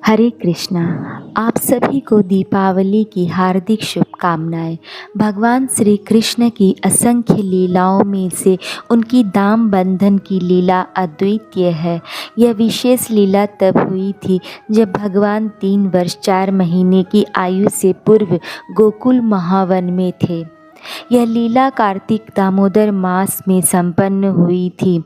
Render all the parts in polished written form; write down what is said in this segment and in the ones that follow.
हरे कृष्णा। आप सभी को दीपावली की हार्दिक शुभकामनाएं। भगवान श्री कृष्ण की असंख्य लीलाओं में से उनकी दाम बंधन की लीला अद्वितीय है। यह विशेष लीला तब हुई थी जब भगवान 3 वर्ष 4 महीने की आयु से पूर्व गोकुल महावन में थे। यह लीला कार्तिक दामोदर मास में संपन्न हुई थी।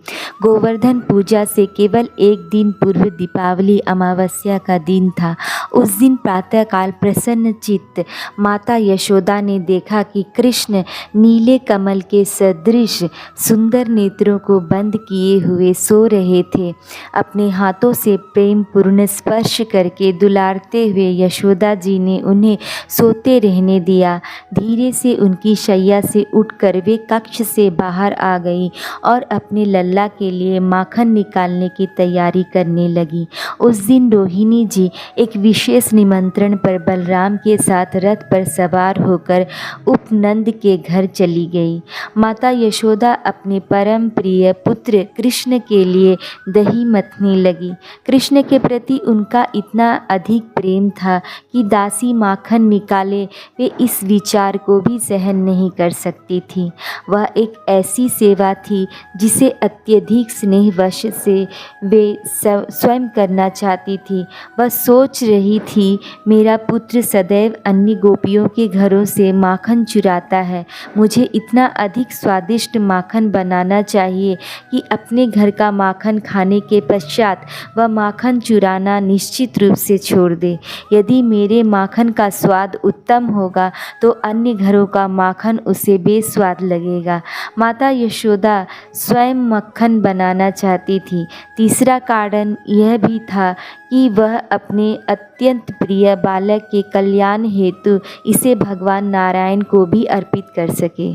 गोवर्धन पूजा से केवल एक दिन पूर्व दीपावली अमावस्या का दिन था। उस दिन प्रातःकाल प्रसन्नचित्त माता यशोदा ने देखा कि कृष्ण नीले कमल के सदृश सुंदर नेत्रों को बंद किए हुए सो रहे थे। अपने हाथों से प्रेम पूर्ण स्पर्श करके दुलारते हुए यशोदा जी ने उन्हें सोते रहने दिया। धीरे से उनकी शैया से उठकर वे कक्ष से बाहर आ गई और अपने लल्ला के लिए माखन निकालने की तैयारी करने लगी। उस दिन रोहिणी जी एक विशेष निमंत्रण पर बलराम के साथ रथ पर सवार होकर उपनंद के घर चली गई। माता यशोदा अपने परम प्रिय पुत्र कृष्ण के लिए दही मथने लगी। कृष्ण के प्रति उनका इतना अधिक प्रेम था कि दासी माखन निकाले वे इस विचार को भी सहन नहीं कर सकती थी। वह एक ऐसी सेवा थी जिसे अत्यधिक स्नेहवश से वे स्वयं करना चाहती थी। वह सोच रही थी, मेरा पुत्र सदैव अन्य गोपियों के घरों से माखन चुराता है। मुझे इतना अधिक स्वादिष्ट माखन बनाना चाहिए कि अपने घर का माखन खाने के पश्चात वह माखन चुराना निश्चित रूप से छोड़ दे। यदि मेरे माखन का स्वाद उत्तम होगा तो अन्य घरों का माखन उसे बेस्वाद लगेगा। माता यशोदा स्वयं मक्खन बनाना चाहती थी। तीसरा कारण यह भी था कि वह अपने अत्यंत प्रिय बालक के कल्याण हेतु इसे भगवान नारायण को भी अर्पित कर सके।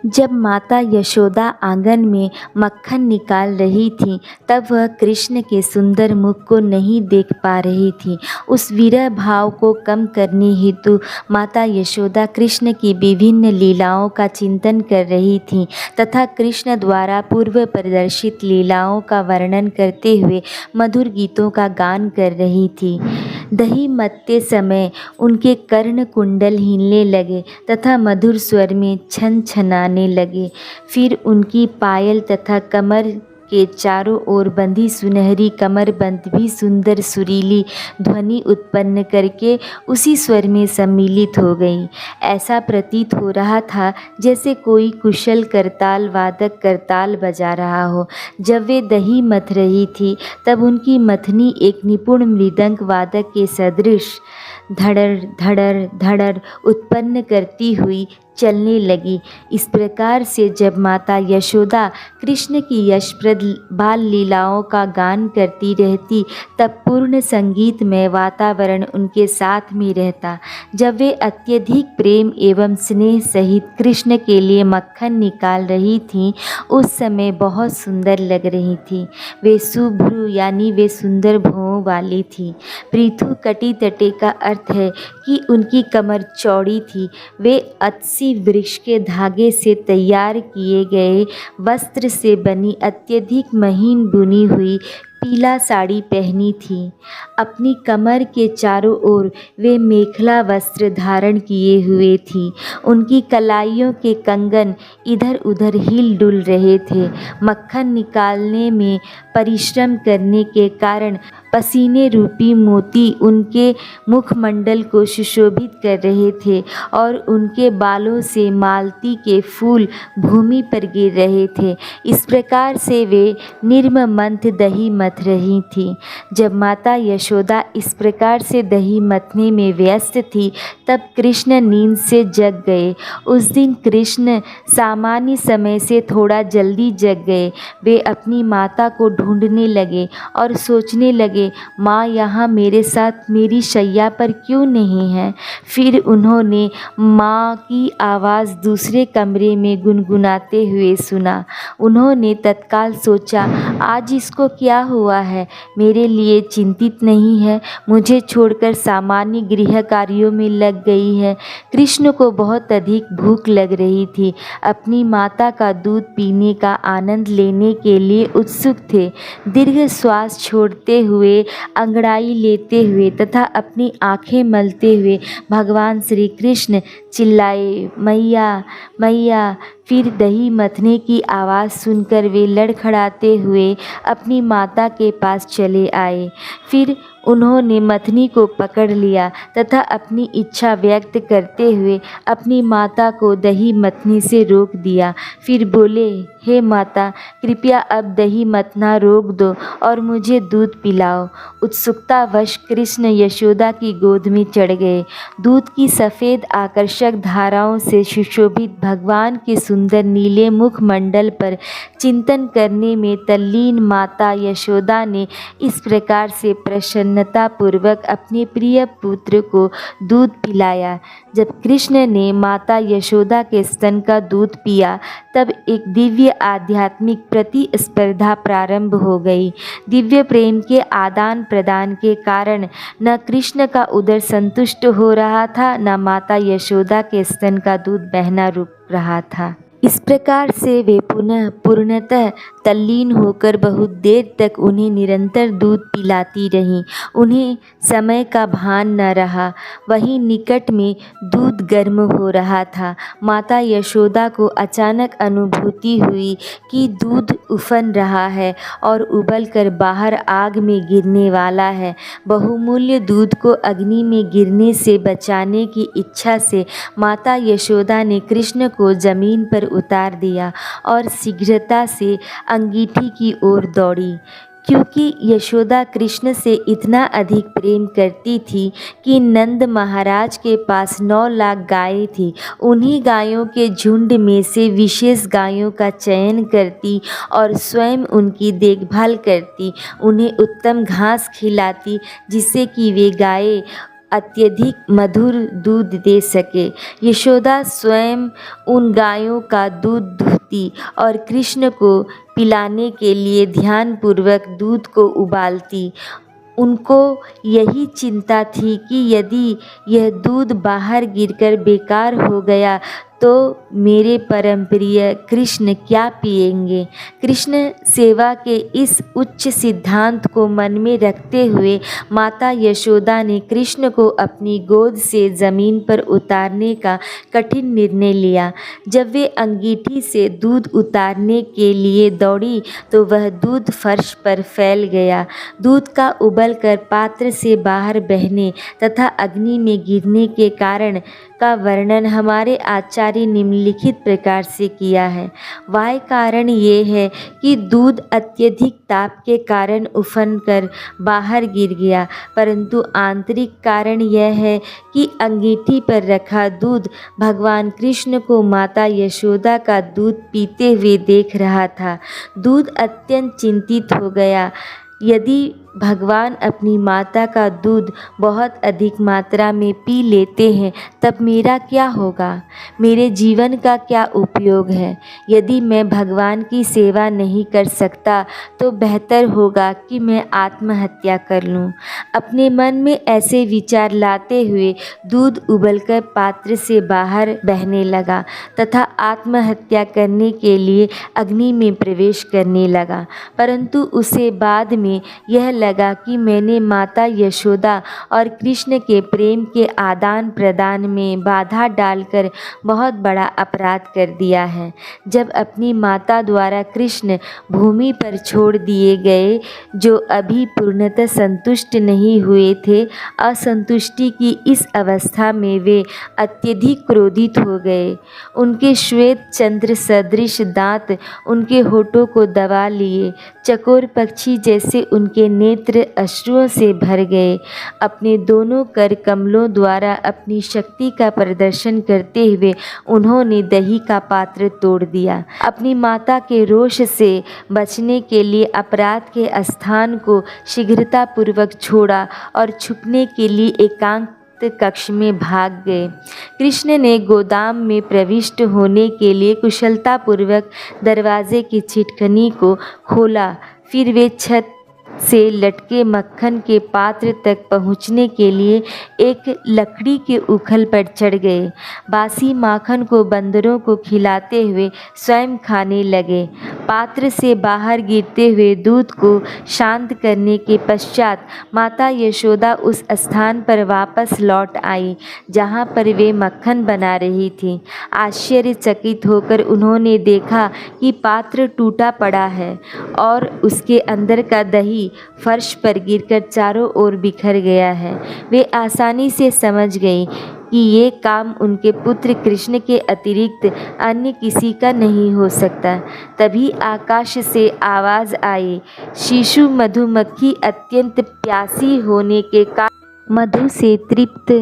जब माता यशोदा आंगन में मक्खन निकाल रही थी तब वह कृष्ण के सुंदर मुख को नहीं देख पा रही थी। उस विरह भाव को कम करने हेतु माता यशोदा कृष्ण की विभिन्न लीलाओं का चिंतन कर रही थी तथा कृष्ण द्वारा पूर्व प्रदर्शित लीलाओं का वर्णन करते हुए मधुर गीतों का गान कर रही थी। दही मथते समय उनके कर्ण कुंडल हिलने लगे तथा मधुर स्वर में छन छनाने लगे। फिर उनकी पायल तथा कमर के चारों ओर बंधी सुनहरी कमरबंद भी सुंदर सुरीली ध्वनि उत्पन्न करके उसी स्वर में सम्मिलित हो गई। ऐसा प्रतीत हो रहा था जैसे कोई कुशल करताल वादक करताल बजा रहा हो। जब वे दही मथ रही थी तब उनकी मथनी एक निपुण मृदंग वादक के सदृश धड़र धड़र धड़र उत्पन्न करती हुई चलने लगी। इस प्रकार से जब माता यशोदा कृष्ण की यशप्रद बाल लीलाओं का गान करती रहती तब पूर्ण संगीतमय वातावरण उनके साथ में रहता। जब वे अत्यधिक प्रेम एवं स्नेह सहित कृष्ण के लिए मक्खन निकाल रही थीं उस समय बहुत सुंदर लग रही थीं। वे सुभ्रू यानी वे सुंदर भौं वाली थीं। पृथु कटी तटे का अर्थ है कि उनकी कमर चौड़ी थी। वे अत्सी वृक्ष के धागे से तैयार किए गए वस्त्र से बनी अत्यधिक महीन बुनी हुई पीला साड़ी पहनी थी। अपनी कमर के चारों ओर वे मेखला वस्त्र धारण किए हुए थी। उनकी कलाइयों के कंगन इधर उधर हिल डुल रहे थे। मक्खन निकालने में परिश्रम करने के कारण पसीने रूपी मोती उनके मुखमंडल को सुशोभित कर रहे थे और उनके बालों से मालती के फूल भूमि पर गिर रहे थे। इस प्रकार से वे निर्ममंथ दही मथ रही थी। जब माता यशोदा इस प्रकार से दही मथने में व्यस्त थी तब कृष्ण नींद से जग गए। उस दिन कृष्ण सामान्य समय से थोड़ा जल्दी जग गए। वे अपनी माता को ढूंढने लगे और सोचने लगे, माँ यहाँ मेरे साथ मेरी शैया पर क्यों नहीं है। फिर उन्होंने माँ की आवाज़ दूसरे कमरे में गुनगुनाते हुए सुना। उन्होंने तत्काल सोचा, आज इसको क्या हुआ है, मेरे लिए चिंतित नहीं है? मुझे छोड़कर सामान्य गृह कार्यों में लग गई है। कृष्ण को बहुत अधिक भूख लग रही थी, अपनी माता का दूध पीने का आनंद लेने के लिए उत्सुक थे। दीर्घ श्वास छोड़ते हुए, अंगड़ाई लेते हुए तथा अपनी आंखें मलते हुए भगवान श्री कृष्ण चिल्लाए, मैया मैया। फिर दही मथने की आवाज़ सुनकर वे लड़खड़ाते हुए अपनी माता के पास चले आए। फिर उन्होंने मथनी को पकड़ लिया तथा अपनी इच्छा व्यक्त करते हुए अपनी माता को दही मथनी से रोक दिया। फिर बोले, हे माता, कृपया अब दही मथना रोक दो और मुझे दूध पिलाओ। उत्सुकतावश कृष्ण यशोदा की गोद में चढ़ गए। दूध की सफ़ेद आकर्षक धाराओं से सुशोभित भगवान के सुंदर नीले मुखमंडल पर चिंतन करने में तल्लीन माता यशोदा ने इस प्रकार से प्रसन्नतापूर्वक अपने प्रिय पुत्र को दूध पिलाया। जब कृष्ण ने माता यशोदा के स्तन का दूध पिया, तब एक दिव्य आध्यात्मिक प्रतिस्पर्धा प्रारंभ हो गई। दिव्य प्रेम के आदान प्रदान के कारण न कृष्ण का उदर संतुष्ट हो रहा था, न माता यशोदा के स्तन का दूध बहना रुक रहा था। इस प्रकार से वे पुनः पूर्णतः तल्लीन होकर बहुत देर तक उन्हें निरंतर दूध पिलाती रहीं। उन्हें समय का भान न रहा। वहीं निकट में दूध गर्म हो रहा था। माता यशोदा को अचानक अनुभूति हुई कि दूध उफन रहा है और उबलकर बाहर आग में गिरने वाला है। बहुमूल्य दूध को अग्नि में गिरने से बचाने की इच्छा से माता यशोदा ने कृष्ण को जमीन पर उतार दिया और शीघ्रता से अंगीठी की ओर दौड़ी। क्योंकि यशोदा कृष्ण से इतना अधिक प्रेम करती थी कि नंद महाराज के पास 9 लाख गायें थीं। उन्हीं गायों के झुंड में से विशेष गायों का चयन करती और स्वयं उनकी देखभाल करती, उन्हें उत्तम घास खिलाती, जिससे कि वे गायें अत्यधिक मधुर दूध दे सके। यशोदा स्वयं उन गायों का दूध दूहती और कृष्ण को पिलाने के लिए ध्यानपूर्वक दूध को उबालती। उनको यही चिंता थी कि यदि यह दूध बाहर गिरकर बेकार हो गया तो मेरे परम प्रिय कृष्ण क्या पिएंगे। कृष्ण सेवा के इस उच्च सिद्धांत को मन में रखते हुए माता यशोदा ने कृष्ण को अपनी गोद से ज़मीन पर उतारने का कठिन निर्णय लिया। जब वे अंगीठी से दूध उतारने के लिए दौड़ी तो वह दूध फर्श पर फैल गया। दूध का उबलकर पात्र से बाहर बहने तथा अग्नि में गिरने के कारण का वर्णन हमारे आचार्य निम्नलिखित प्रकार से किया है। वह कारण ये है कि दूध अत्यधिक ताप के कारण उफन कर बाहर गिर गया, परंतु आंतरिक कारण यह है कि अंगीठी पर रखा दूध भगवान कृष्ण को माता यशोदा का दूध पीते हुए देख रहा था। दूध अत्यंत चिंतित हो गया। यदि भगवान अपनी माता का दूध बहुत अधिक मात्रा में पी लेते हैं तब मेरा क्या होगा? मेरे जीवन का क्या उपयोग है? यदि मैं भगवान की सेवा नहीं कर सकता तो बेहतर होगा कि मैं आत्महत्या कर लूं। अपने मन में ऐसे विचार लाते हुए दूध उबलकर पात्र से बाहर बहने लगा तथा आत्महत्या करने के लिए अग्नि में प्रवेश करने लगा। परंतु उसे बाद में यह लगा कि मैंने माता यशोदा और कृष्ण के प्रेम के आदान प्रदान में बाधा डालकर बहुत बड़ा अपराध कर दिया है। जब अपनी माता द्वारा कृष्ण भूमि पर छोड़ दिए गए, जो अभी पूर्णतः संतुष्ट नहीं हुए थे, असंतुष्टि की इस अवस्था में वे अत्यधिक क्रोधित हो गए। उनके श्वेत चंद्र सदृश दांत उनके होठों को दबा लिए। चकोर पक्षी जैसे उनके नेत्र अश्रुओं से भर गए। अपने दोनों कर कमलों द्वारा अपनी शक्ति का प्रदर्शन करते हुए उन्होंने दही का पात्र तोड़ दिया। अपनी माता के रोष से बचने के लिए अपराध के स्थान को शीघ्रतापूर्वक छोड़ा और छुपने के लिए एकांत कक्ष में भाग गए। कृष्ण ने गोदाम में प्रविष्ट होने के लिए कुशलतापूर्वक दरवाजे की छिटकनी को खोला। फिर वे छत से लटके मक्खन के पात्र तक पहुँचने के लिए एक लकड़ी के उखल पर चढ़ गए। बासी माखन को बंदरों को खिलाते हुए स्वयं खाने लगे। पात्र से बाहर गिरते हुए दूध को शांत करने के पश्चात माता यशोदा उस स्थान पर वापस लौट आई जहाँ पर वे मक्खन बना रही थी। आश्चर्यचकित होकर उन्होंने देखा कि पात्र टूटा पड़ा है और उसके अंदर का दही फर्श पर गिरकर चारों ओर बिखर गया है। वे आसानी से समझ गईं कि ये काम उनके पुत्र कृष्ण के अतिरिक्त अन्य किसी का नहीं हो सकता। तभी आकाश से आवाज़ आई, शिशु मधुमक्खी अत्यंत प्यासी होने के कारण मधु से तृप्त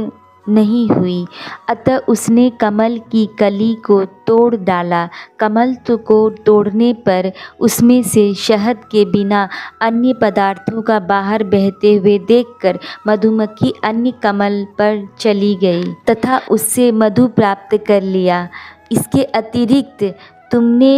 नहीं हुई, अतः उसने कमल की कली को तोड़ डाला। कमल को तोड़ने पर उसमें से शहद के बिना अन्य पदार्थों का बाहर बहते हुए देखकर मधुमक्खी अन्य कमल पर चली गई तथा उससे मधु प्राप्त कर लिया। इसके अतिरिक्त तुमने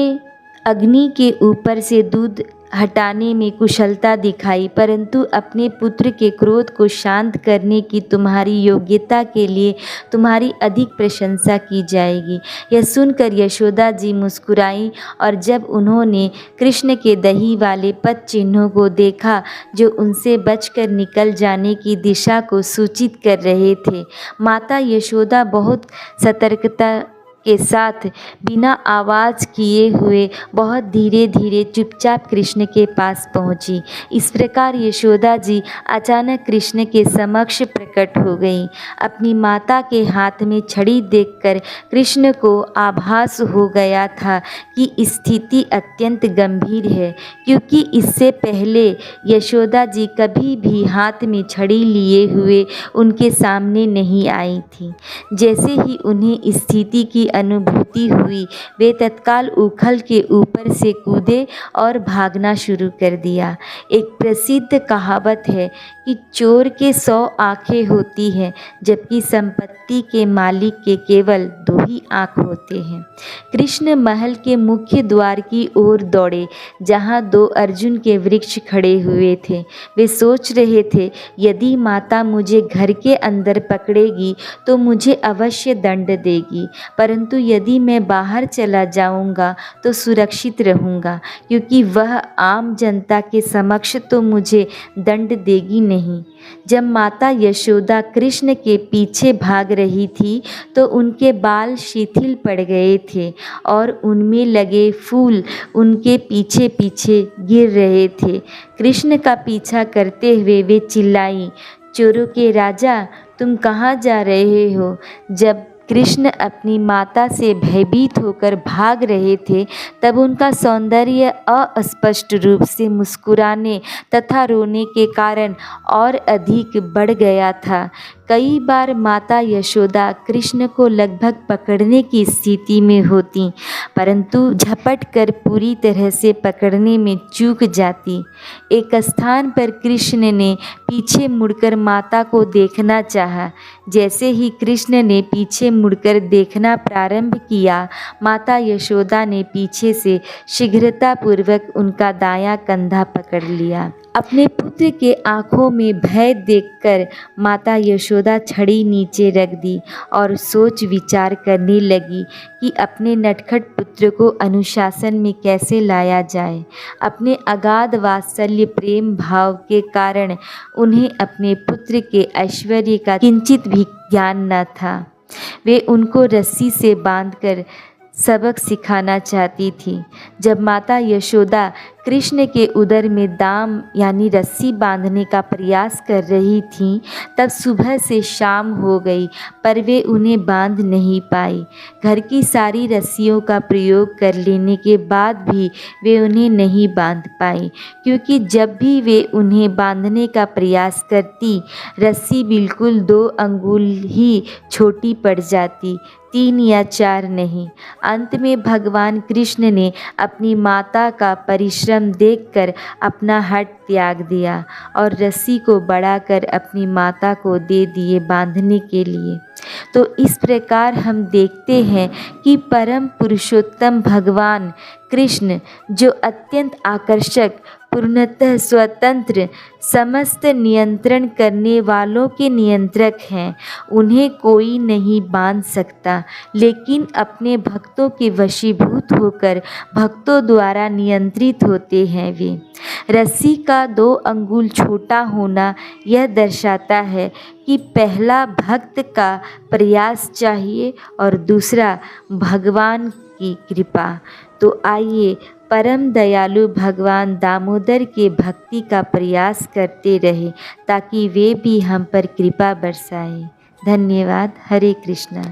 अग्नि के ऊपर से दूध हटाने में कुशलता दिखाई, परंतु अपने पुत्र के क्रोध को शांत करने की तुम्हारी योग्यता के लिए तुम्हारी अधिक प्रशंसा की जाएगी। यह सुनकर यशोदा जी मुस्कुराईं और जब उन्होंने कृष्ण के दही वाले पद चिन्हों को देखा जो उनसे बचकर निकल जाने की दिशा को सूचित कर रहे थे, माता यशोदा बहुत सतर्कता के साथ बिना आवाज़ किए हुए बहुत धीरे धीरे चुपचाप कृष्ण के पास पहुंची। इस प्रकार यशोदा जी अचानक कृष्ण के समक्ष प्रकट हो गईं। अपनी माता के हाथ में छड़ी देखकर कृष्ण को आभास हो गया था कि स्थिति अत्यंत गंभीर है, क्योंकि इससे पहले यशोदा जी कभी भी हाथ में छड़ी लिए हुए उनके सामने नहीं आई थी। जैसे ही उन्हें स्थिति की अनुभूति हुई, वे तत्काल उखल के ऊपर से कूदे और भागना शुरू कर दिया। एक प्रसिद्ध कहावत है कि चोर के 100 आँखें होती हैं, जबकि संपत्ति के मालिक के केवल 2 ही आँख होते हैं। कृष्ण महल के मुख्य द्वार की ओर दौड़े, जहाँ 2 अर्जुन के वृक्ष खड़े हुए थे। वे सोच रहे थे, यदि माता मुझे घर के अंदर पकड़ेगी तो मुझे अवश्य दंड देगी, परंतु यदि मैं बाहर चला जाऊंगा तो सुरक्षित रहूंगा, क्योंकि वह आम जनता के समक्ष तो मुझे दंड देगी नहीं। जब माता यशोदा कृष्ण के पीछे भाग रही थी तो उनके बाल शिथिल पड़ गए थे और उनमें लगे फूल उनके पीछे पीछे गिर रहे थे। कृष्ण का पीछा करते हुए वे चिल्लाई, चोरों के राजा, तुम कहाँ जा रहे हो? जब कृष्ण अपनी माता से भयभीत होकर भाग रहे थे तब उनका सौंदर्य अस्पष्ट रूप से मुस्कुराने तथा रोने के कारण और अधिक बढ़ गया था। कई बार माता यशोदा कृष्ण को लगभग पकड़ने की स्थिति में होती, परंतु झपट कर पूरी तरह से पकड़ने में चूक जाती। एक स्थान पर कृष्ण ने पीछे मुड़कर माता को देखना चाहा। जैसे ही कृष्ण ने पीछे मुड़कर देखना प्रारंभ किया, माता यशोदा ने पीछे से शीघ्रतापूर्वक उनका दायां कंधा पकड़ लिया। अपने पुत्र के आंखों में भय देखकर माता यशोदा छड़ी नीचे रख दी और सोच विचार करने लगी कि अपने नटखट पुत्र को अनुशासन में कैसे लाया जाए। अपने अगाध वात्सल्य प्रेम भाव के कारण उन्हें अपने पुत्र के ऐश्वर्य का किंचित भी ज्ञान न था। वे उनको रस्सी से बांधकर सबक सिखाना चाहती थी। जब माता यशोदा कृष्ण के उदर में दाम यानी रस्सी बांधने का प्रयास कर रही थीं, तब सुबह से शाम हो गई, पर वे उन्हें बांध नहीं पाई। घर की सारी रस्सियों का प्रयोग कर लेने के बाद भी वे उन्हें नहीं बांध पाई, क्योंकि जब भी वे उन्हें बांधने का प्रयास करती, रस्सी बिल्कुल 2 अंगुल ही छोटी पड़ जाती, 3 या 4 नहीं। अंत में भगवान कृष्ण ने अपनी माता का परिश्रम देखकर अपना हठ त्याग दिया और रस्सी को बढ़ाकर अपनी माता को दे दिए बांधने के लिए। तो इस प्रकार हम देखते हैं कि परम पुरुषोत्तम भगवान कृष्ण, जो अत्यंत आकर्षक पूर्णतः स्वतंत्र, समस्त नियंत्रण करने वालों के नियंत्रक हैं। उन्हें कोई नहीं बांध सकता, लेकिन अपने भक्तों के वशीभूत होकर भक्तों द्वारा नियंत्रित होते हैं वे। रस्सी का 2 अंगुल छोटा होना यह दर्शाता है कि पहला भक्त का प्रयास चाहिए और दूसरा भगवान की कृपा। तो आइए परम दयालु भगवान दामोदर के भक्ति का प्रयास करते रहे, ताकि वे भी हम पर कृपा बरसाएं। धन्यवाद। हरे कृष्णा।